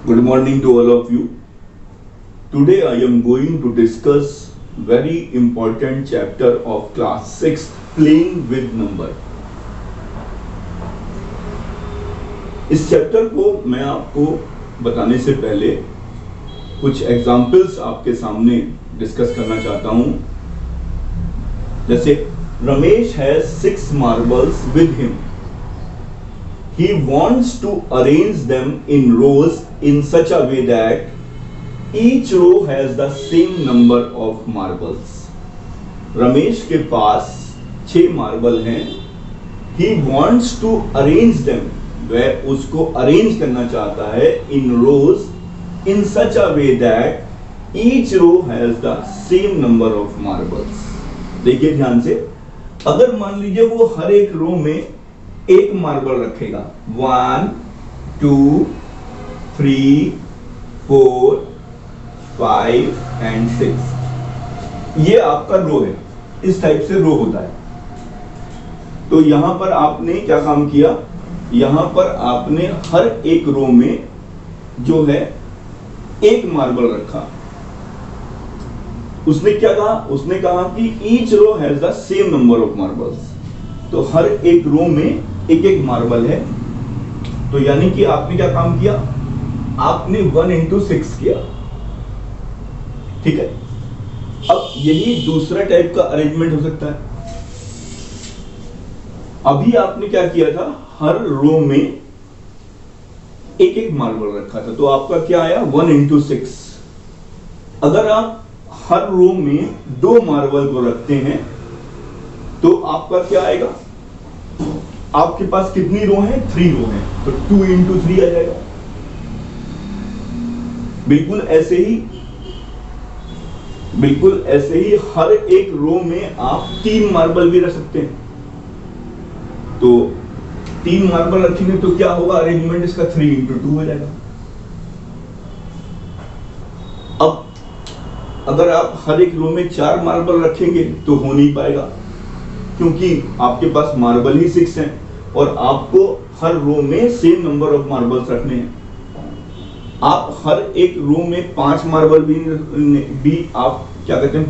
Good morning to all of you. Today I am going to discuss very important chapter of class 6, playing with number. इस chapter को मैं आपको बताने से पहले कुछ एग्जाम्पल्स आपके सामने डिस्कस करना चाहता हूं। जैसे Ramesh has 6 marbles with him. He wants to arrange them in rows in such a way that each row has the same number of marbles. Ramesh के पास 6 मार्बल हैं. He wants to arrange them. वह उसको arrange करना चाहता है in rows in such a way that each row has the same number of marbles. देखिए ध्यान से, अगर मान लीजिए वो हर एक रो में एक मार्बल रखेगा, 1 2 3 4 5 एंड 6, ये आपका रो है. इस टाइप से रो होता है. तो यहां पर आपने क्या काम किया, यहां पर आपने हर एक रो में जो है एक मार्बल रखा. उसने क्या कहा, उसने कहा कि each row has the same number of marbles. तो हर एक रो में एक एक मार्बल है. तो यानी कि आपने क्या काम किया, आपने 1 into 6 किया. ठीक है. अब यही दूसरा टाइप का अरेंजमेंट हो सकता है. अभी आपने क्या किया था, हर रो में एक एक मार्बल रखा था. तो आपका क्या आया, 1 into 6. अगर आप हर रो में 2 मार्बल को रखते हैं तो आपका क्या आएगा, आपके पास कितनी रो हैं, 3 रो हैं. तो 2 into 3 आ जाएगा. बिल्कुल ऐसे ही हर एक रो में आप 3 मार्बल भी रख सकते हैं. तो 3 मार्बल रखेंगे तो क्या होगा, अरेंजमेंट इसका 3 into 2 हो जाएगा. अब अगर आप हर एक रो में 4 मार्बल रखेंगे तो हो नहीं पाएगा, क्योंकि आपके पास मार्बल ही 6 हैं और आपको हर रो में सेम नंबर ऑफ मार्बल्स रखने हैं. आप हर एक रो में 5 मार्बल भी आप क्या कहते हैं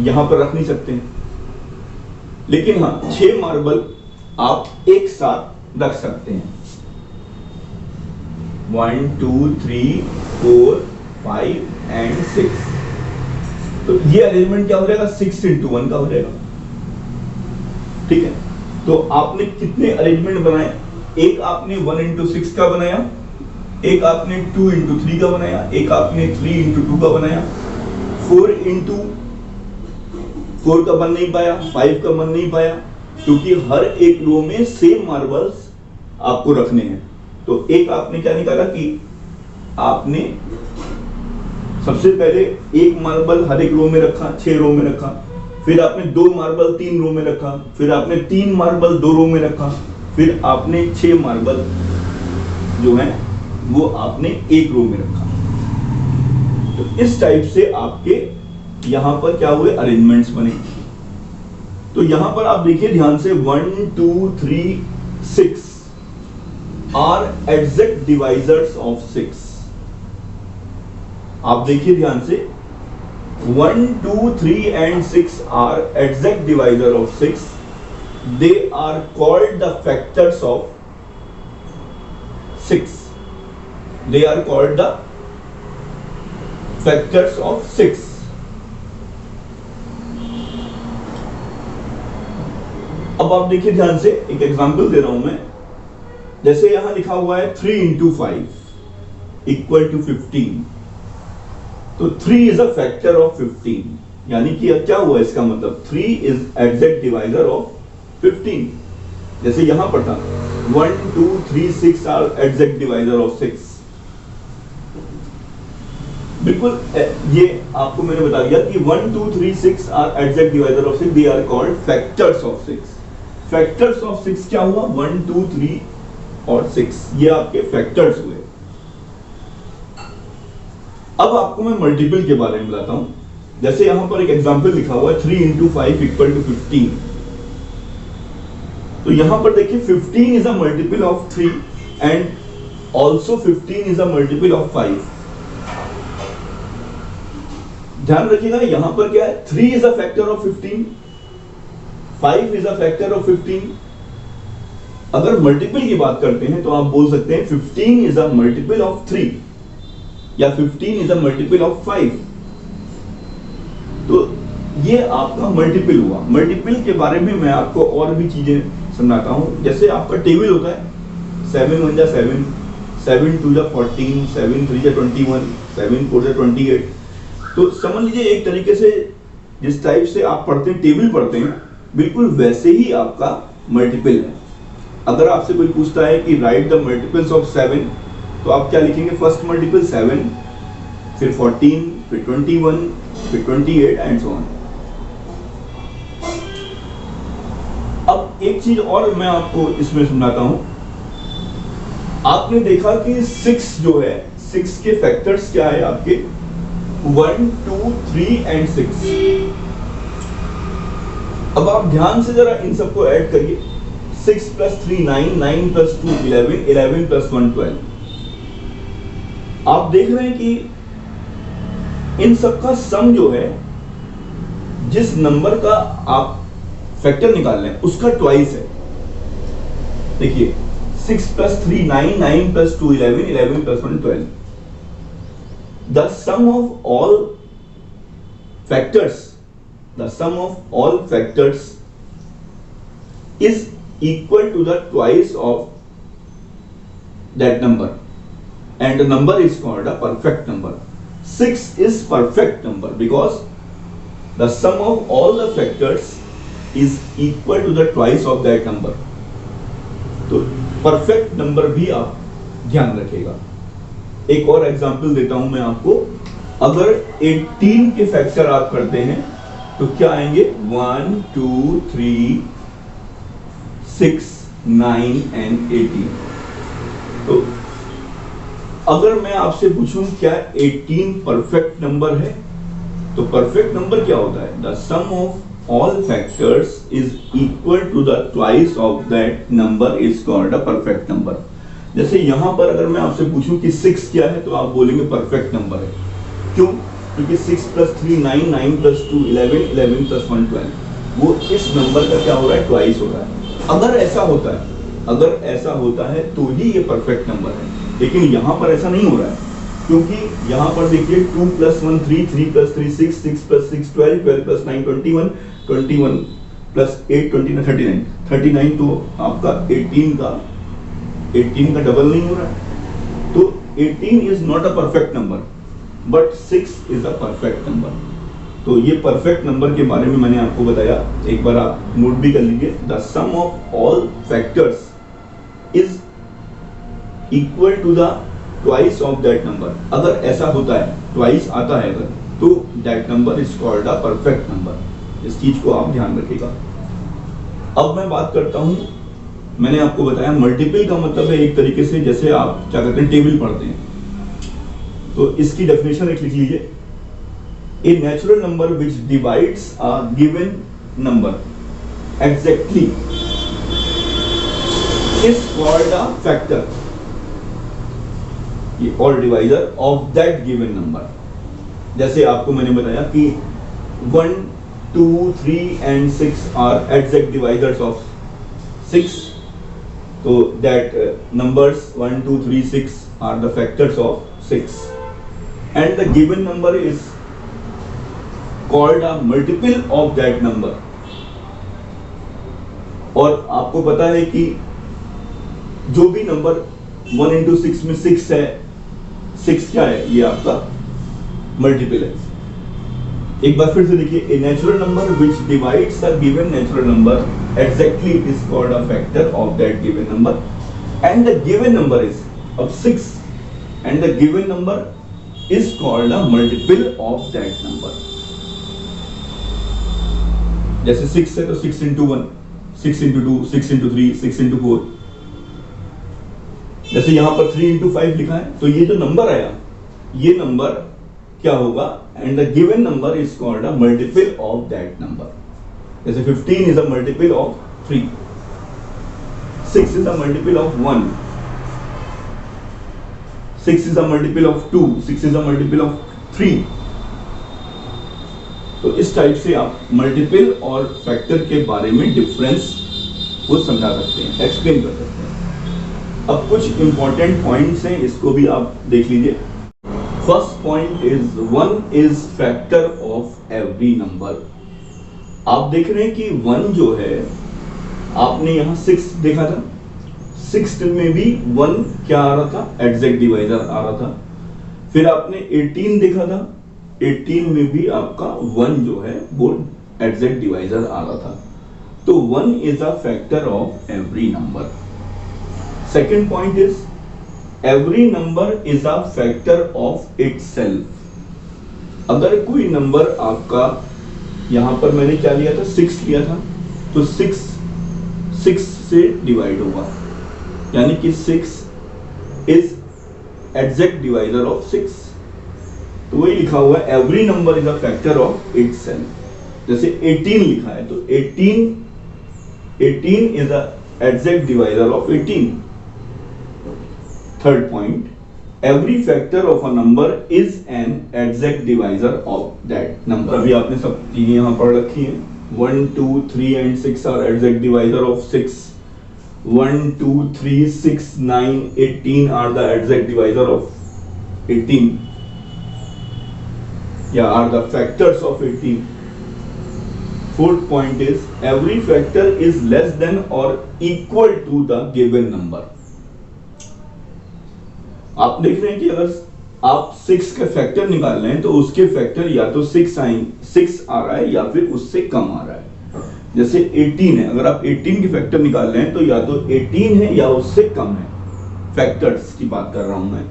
यहां पर रख नहीं सकते हैं. लेकिन हाँ, 6 मार्बल आप एक साथ रख सकते हैं. 1 2 3 4 5 एंड 6. तो ये अरेंजमेंट क्या हो जाएगा, 6 into 1 का हो जाएगा. ठीक है. तो आपने कितने अरेंजमेंट बनाए, एक आपने 1 into 6 का बनाया, एक आपने 2 into 3 का बनाया, एक आपने 3 into 2 का बनाया, 4 into 4 का बन नहीं पाया, 5 का बन नहीं पाया, क्योंकि हर एक रो में सेम मार्बल्स आपको रखने हैं. तो एक आपने क्या निकाला कि आपने सबसे पहले एक मार्बल हर एक रो में रखा, 6 रो में रखा. फिर आपने 2 मार्बल 3 रो में रखा. फिर आपने 3 मार्बल 2 रो में रखा. फिर आपने 6 मार्बल जो है वो आपने एक रो में रखा. तो इस टाइप से आपके यहां पर क्या हुए, अरेंजमेंट्स बने. तो यहां पर आप देखिए ध्यान से, 1 2 3 6 आर एग्जैक्ट डिवाइजर्स ऑफ 6. आप देखिए ध्यान से, 1 2 3 and 6 are exact divisor of 6. They are called the factors of 6. They are called the factors of 6. अब आप देखिए ध्यान से, एक एग्जांपल दे रहा हूं मैं. जैसे यहां लिखा हुआ है 3 into 5 equal to 15. तो 3 is a factor of 15. यानी कि क्या हुआ इसका मतलब, 3 is exact divisor of 15. जैसे यहां पर था 1 2 3 6 are exact divisor of 6. बिल्कुल ये आपको मैंने बता दिया कि 1 2 3 6 are exact divisor of 6. They are called factors of 6. Factors of 6 क्या हुआ, 1 2 3 और 6, ये आपके फैक्टर्स हुए. अब आपको मैं मल्टीपल के बारे में बताता हूं. जैसे यहां पर एक एग्जांपल लिखा हुआ है 3 into 5 equal to 15. तो यहां पर देखिए 15 is a multiple of 3 and also 15 is a multiple of 5। ध्यान रखिएगा यहां पर क्या है, 3 is a factor of 15, 5 is a factor of 15। अगर मल्टीपल की बात करते हैं तो आप बोल सकते हैं 15 इज अ मल्टीपल ऑफ 3 या 15 इज अ मल्टीपल ऑफ 5। तो ये आपका मल्टीपल हुआ। मल्टीपल के बारे में मैं आपको और भी चीजें समझाता हूं। जैसे आपका टेबल होता है 7 1 जा 7, 7 2 जा 14, 7 3 जा 21, 7 4 जा 28। तो समझ लीजिए एक तरीके से जिस टाइप से आप पढ़ते हैं, टेबल पढ़ते हैं, बिल्कुल वैसे ही आपका मल्टीपल है। अगर आपसे कोई पूछता है कि राइट द मल्टीपल्स ऑफ 7, तो आप क्या लिखेंगे? फर्स्ट मल्टीपल 7, फिर 14, फिर 21, फिर 28 एंड सो ऑन। अब एक चीज और मैं आपको इसमें समझाता हूं। आपने देखा कि 6 जो है, 6 के फैक्टर्स क्या है आपके? 1 2 3 एंड 6। अब आप ध्यान से जरा इन सबको ऐड करिए। 6 + 3 9, 9 + 2 11, 11 + 1 12। आप देख रहे हैं कि इन सबका सम जो है, जिस नंबर का आप फैक्टर निकाल रहे हैं उसका ट्वाइस है। देखिए 6 + 3 9, 9 + 2 11, 11 + 1 12। The sum of all factors, the sum of all factors is equal to the twice of that number, and the number is called a perfect number. 6 is perfect number because the sum of all the factors is equal to the twice of that number. तो perfect number भी आप ध्यान रखिएगा। एक और example देता हूं मैं आपको। अगर 18 के फैक्टर आप करते हैं तो क्या आएंगे? 1 2 3 6 9 एंड 18। तो अगर मैं आपसे पूछूं क्या 18 परफेक्ट नंबर है, तो परफेक्ट नंबर क्या होता है? The sum of all factors is equal to the twice of that number is called a perfect number. जैसे यहां पर अगर मैं आपसे पूछूं कि 6 क्या है, तो आप बोलेंगे परफेक्ट नंबर है। क्यों? क्योंकि 6 + 3 9, 9 + 2 11, 11 + 1 12, वो इस नंबर का क्या हो रहा है? ट्वाइस हो रहा है। अगर ऐसा होता है तो ही ये परफेक्ट नंबर है, लेकिन यहां पर ऐसा नहीं हो रहा है। क्योंकि यहां पर देखिए 2 + 1 3, 3 + 3 6, 6 + 6 12, 12 + 9 21, 21 + 8 29, 39, 39 तो आपका 18 का डबल नहीं हो रहा है। तो 18 is not a perfect number, but 6 is a perfect number. तो ये परफेक्ट नंबर के बारे में मैंने आपको बताया, एक बार आप नोट भी कर लीजिए। The sum of all factors is equal to the twice of that number. अगर ऐसा होता है, ट्वाइस आता है अगर, तो that number is called a perfect number. इस चीज को आप ध्यान रखिएगा। अब मैं बात करता हूं, मैंने आपको बताया मल्टीपल का मतलब है एक तरीके से जैसे आप क्या कहते हैं, टेबल पढ़ते हैं। तो इसकी डेफिनेशन एक लिख लीजिए। A natural number which divides a given number exactly is called a factor और divisor of that given number. जैसे आपको मैंने बताया कि 1 2 3 and 6 are exact divisors of 6, तो that numbers 1 2 3 6 are the factors of 6, and the given number is called a multiple of that number। और आपको पता है कि जो भी नंबर 1 × 6 में 6 है, 6 क्या है? ये आपका मल्टीपल है। एक बार फिर से देखिए, ए natural number which divides the given natural number exactly it is called a factor of that given number, and the given number is अब 6, and the given number is called a multiple of that number. जैसे 6 है तो 6 × 1, 6 × 2, 6 × 3, 6 × 4। जैसे यहां पर 3 × 5 लिखा है, तो ये जो नंबर आया, ये नंबर क्या होगा? And the given number is called a multiple of that number. जैसे 15 is a multiple of 3, 6 is a multiple of 1, 6 is a multiple of 2, 6 is a multiple of 3। तो इस टाइप से आप मल्टीपल और फैक्टर के बारे में डिफरेंस को समझा सकते हैं, एक्सप्लेन कर सकते हैं। अब कुछ इंपॉर्टेंट पॉइंट्स हैं, इसको भी आप देख लीजिए। First point is 1 is factor of every number. आप देख रहे हैं कि 1 जो है, आपने यहां 6 देखा था, 6 में भी 1 क्या आ रहा था, एग्जैक्ट डिवाइजर आ रहा था। फिर आपने 18 देखा था, 18 में भी आपका 1 जो है वो एग्जैक्ट डिवाइजर आ रहा था। तो 1 is a factor of every number. Second point is every number is a factor of itself. अगर कोई नंबर आपका, यहां पर मैंने क्या लिया था, 6 लिया था, तो 6 से डिवाइड होगा, यानी कि 6 इज एग्जैक्ट डिवाइजर ऑफ 6। तो वही लिखा हुआ है every number is a factor of itself. जैसे 18 लिखा है, तो 18 is a exact divisor of 18। Third point, every factor of a number is an exact divisor of that number। अभी आपने सब चीजें यहाँ पढ़ रखी हैं। 1, 2, 3 and 6 are exact divisor of 6। 1, 2, 3, 6, 9, 18 are the exact divisor of 18, yeah, are the factors of 18। Fourth point is every factor is less than or equal to the given number। आप देख रहे हैं कि अगर आप 6 का फैक्टर निकाल रहे हैं तो उसके फैक्टर या तो 6 आ रहा है या फिर उससे कम आ रहा है। जैसे 18 है, अगर आप 18 के फैक्टर निकाल रहे हैं तो या तो 18 है या उससे कम है। फैक्टर्स की बात कर रहा हूं मैं।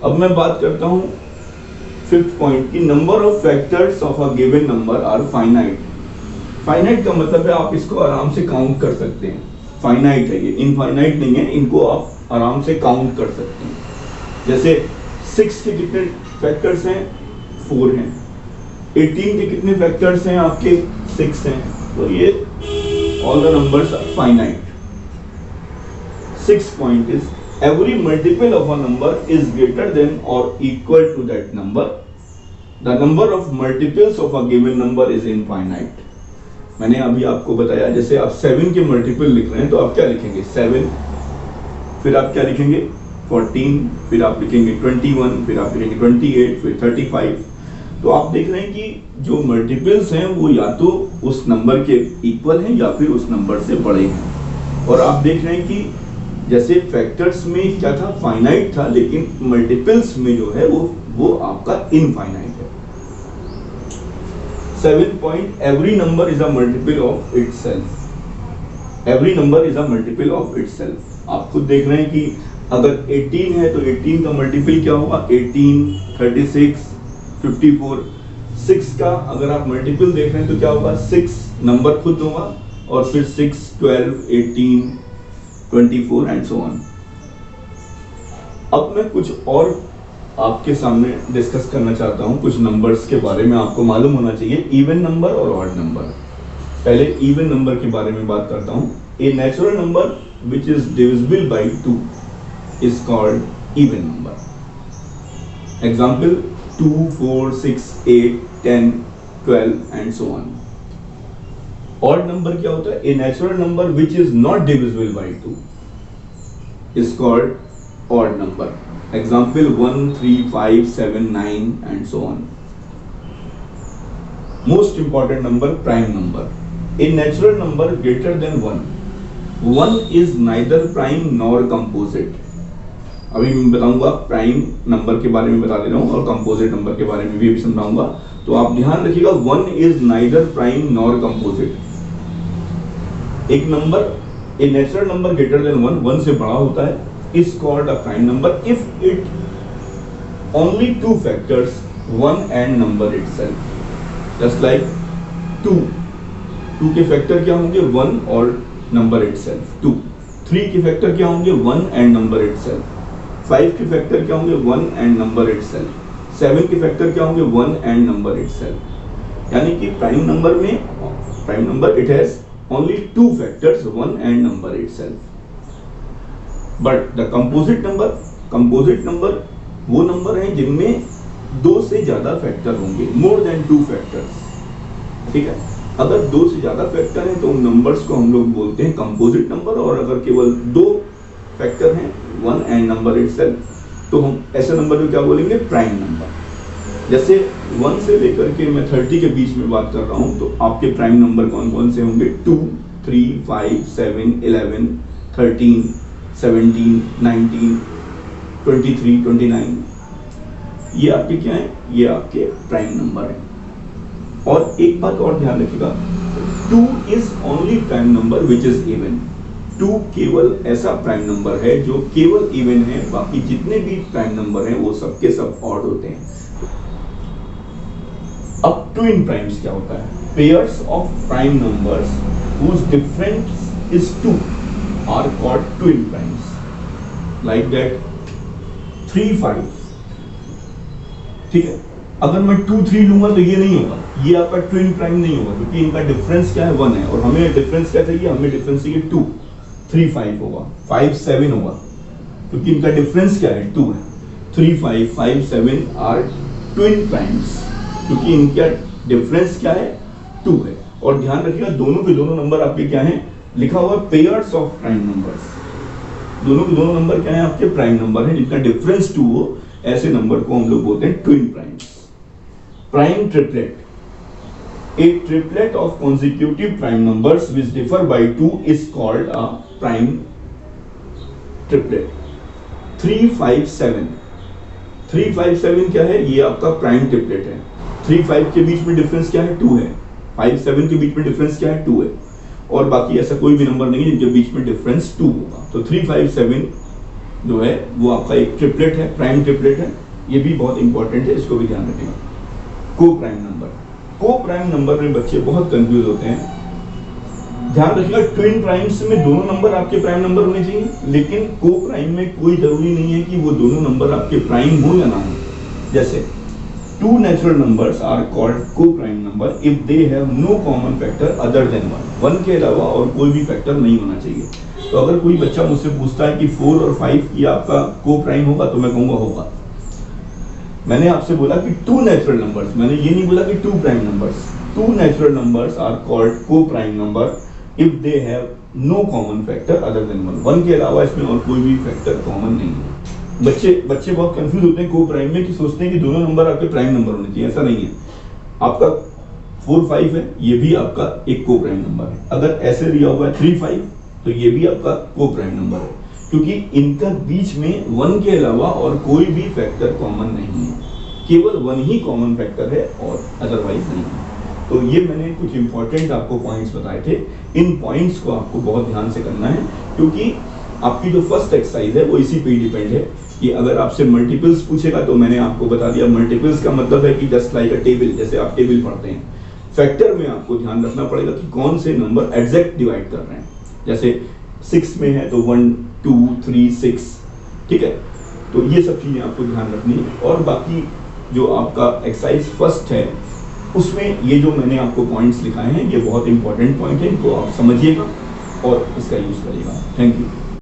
अब मैं बात करता हूं फिफ्थ पॉइंट की, number of factors of a given number are finite. Finite का मतलब है आप इसको आराम से काउंट कर सकते हैं। फाइनाइट है ये, इनफाइनाइट नहीं है। इनको आप आराम से काउंट कर सकते हैं। जैसे 6 के कितने फैक्टर्स हैं, 4 हैं। 18 के कितने फैक्टर्स हैं आपके, 6 हैं। तो ये all the numbers are finite. Sixth point is every multiple of a number is greater than or equal to that number। The number of multiples of a given number is infinite। मैंने अभी आपको बताया, जैसे आप 7 के multiple लिख रहे हैं तो आप क्या लिखेंगे, 7, फिर आप क्या लिखेंगे, 14, फिर आप लिखेंगे 21, फिर आप लिखेंगे 28, फिर 35। तो आप देख रहे हैं कि जो मल्टीपल्स हैं वो या तो उस नंबर के इक्वल हैं या फिर उस नंबर से बड़े हैं। और आप देख रहे हैं कि जैसे फैक्टर्स में क्या था, फाइनाइट था, लेकिन मल्टीपल्स में जो है वो आपका इनफाइनाइट है। 7th point, every number is a multiple of itself. Every number is a multiple of itself. आप खुद देख रहे हैं कि अगर 18 है तो 18 का मल्टीपल क्या होगा, 18, 36, 54। 6 का अगर आप मल्टीपल देख रहे हैं तो क्या होगा, 6 नंबर खुद होगा और फिर 6, 12, 18, 24 एंड सो ऑन। अब मैं कुछ और आपके सामने डिस्कस करना चाहता हूं, कुछ नंबर्स के बारे में आपको मालूम होना चाहिए, इवन नंबर और ऑड नंबर। पहले इवन नंबर के बारे में बात करता हूं। ए natural number which is divisible by 2 is called even number. Example 2, 4, 6, 8, 10, 12 and so on. Odd number क्या होता है, ए natural number which is not divisible by 2 is called odd number. Example 1, 3, 5, 7, 9 and so on. Most important number, prime number. A natural number greater than 1 is neither prime nor composite. अभी मैं बताऊंगा, prime number के बारे में बता दे रहा हूं और कंपोजिट नंबर के बारे में भी अभी समझाऊंगा। तो आप ध्यान रखिएगा, 1 is neither prime nor composite. एक number, a natural number greater than 1 से बड़ा होता है, is called a prime number if it only 2 factors 1 and number itself. Just like 2 के फैक्टर क्या होंगे, 1 और नंबर इटसेल्फ 2। 3 के फैक्टर क्या होंगे, 1 एंड नंबर इटसेल्फ। 5 के फैक्टर क्या होंगे, 1 एंड नंबर इटसेल्फ। 7 के फैक्टर क्या होंगे, 1 एंड नंबर इटसेल्फ। यानी कि prime number it has only 2 factors, 1 and number itself। But the composite number composite number वो नंबर हैं जिनमें 2 से ज्यादा फैक्टर होंगे, मोर देन 2 फैक्टर्स। ठीक है, अगर 2 से ज्यादा फैक्टर हैं तो उन नंबर्स को हम लोग बोलते हैं कंपोजिट नंबर, और अगर केवल 2 फैक्टर हैं, 1 एंड नंबर इटसेल्फ, तो हम ऐसे नंबर को क्या बोलेंगे, प्राइम नंबर। जैसे 1 से लेकर के मैं 30 के बीच में बात कर रहा हूं, तो आपके प्राइम नंबर कौन कौन से होंगे, 2, 3, 5, 7, 11, 13, 17, 19, 23, 29, ये आपके क्या है, ये आपके प्राइम नंबर है। और एक बात और ध्यान रखिएगा, 2 is only prime number which is even. 2 केवल ऐसा प्राइम नंबर है जो केवल इवन है, बाकी जितने भी प्राइम नंबर हैं वो सबके सब ऑड होते हैं। अब ट्विन प्राइम्स क्या होता है, pairs of prime numbers whose difference is 2 are called twin primes, like that 3, 5। ठीक है, अगर मैं 2, 3 लूंगा तो ये नहीं होगा, ये आपका ट्विन प्राइम नहीं होगा, क्योंकि इनका डिफरेंस क्या है, 1 है, और हमें डिफरेंस क्या चाहिए, हमें डिफरेंस चाहिए 2। 3, 5 होगा, 5, 7 होगा, क्योंकि इनका डिफरेंस क्या है, 2 है। 3, 5, 5, 7 आर ट्विन प्राइम्स, क्योंकि इनका डिफरेंस क्या है, 2 है। और ध्यान रखिएगा, दोनों के दोनों नंबर आपके क्या हैं, लिखा हुआ पेयर्स ऑफ प्राइम नंबर्स। दोनों के दोनों नंबर क्या है, आपके प्राइम नंबर है, जिनका डिफरेंस 2 हो, ऐसे नंबर को हम लोग बोलते हैं twin primes. Prime triplet, a triplet of consecutive prime numbers which differ by 2 is called a prime triplet। 3, 5, 7, 3, 5, 7 क्या है, ये आपका प्राइम ट्रिपलेट है। 3, 5 के बीच में डिफरेंस क्या है, 2 है। 5, 7 के बीच में डिफरेंस क्या है, 2 है, और बाकी ऐसा कोई भी नंबर नहीं है जिनके बीच में डिफरेंस 2 होगा। तो 3, 5, 7 जो है वो आपका एक ट्रिपलेट है, प्राइम ट्रिपलेट है। ये भी बहुत इंपॉर्टेंट है, इसको भी ध्यान रखिएगा। को प्राइम नंबर, को प्राइम नंबर में बच्चे बहुत कंफ्यूज होते हैं। ध्यान रखिएगा, ट्विन प्राइम्स में दोनों नंबर आपके प्राइम नंबर होने चाहिए, लेकिन को प्राइम में कोई जरूरी नहीं है कि वो दोनों नंबर आपके प्राइम हो या ना हो। जैसे 2 natural numbers are called co-prime number if they have no common factor other than 1। 1 के अलावा और कोई भी फैक्टर नहीं होना चाहिए। तो अगर कोई बच्चा मुझसे पूछता है कि 4 और 5 की आपका को प्राइम होगा, तो मैं कहूंगा होगा। मैंने आपसे बोला कि 2 natural numbers, मैंने ये नहीं बोला कि 2 prime numbers। 2 natural numbers are called co-prime number if they have no common factor other than 1। 1 के अलावा इसमें और कोई भी फैक्टर कॉमन नहीं है। बच्चे बहुत कंफ्यूज होते हैं को प्राइम में, कि सोचते हैं कि दोनों नंबर आपके प्राइम नंबर होने चाहिए। ऐसा नहीं है। आपका 4, 5 है, ये भी आपका एक को प्राइम नंबर है। अगर ऐसे दिया हुआ है 3, 5, तो ये भी आपका को प्राइम नंबर है, क्योंकि इनका बीच में 1 के अलावा और कोई भी फैक्टर कॉमन नहीं है। केवल 1 ही कॉमन फैक्टर है और अदरवाइज नहीं है। तो ये मैंने कुछ इंपॉर्टेंट आपको पॉइंट्स बताए थे। इन पॉइंट्स को आपको बहुत ध्यान से करना है, क्योंकि आपकी जो फर्स्ट एक्सरसाइज है वो इसी पे डिपेंड है कि अगर आपसे मल्टीपल्स पूछेगा, तो मैंने आपको बता दिया मल्टीपल्स का मतलब है कि जस्ट लाइक अ टेबल, जैसे आप टेबल पढ़ते हैं। फैक्टर में आपको ध्यान रखना पड़ेगा कि कौन से नंबर एग्जैक्ट डिवाइड कर रहे हैं। जैसे 6 में है तो 1, 2, 3, 6, ठीक है। तो ये सब चीजें आपको ध्यान रखनी है। और बाकी जो आपका एक्सरसाइज फर्स्ट है, उसमें ये जो मैंने आपको पॉइंट्स लिखाए हैं, ये बहुत इंपॉर्टेंट पॉइंट है, इनको आप समझिएगा और इसका यूज करिएगा। Thank you.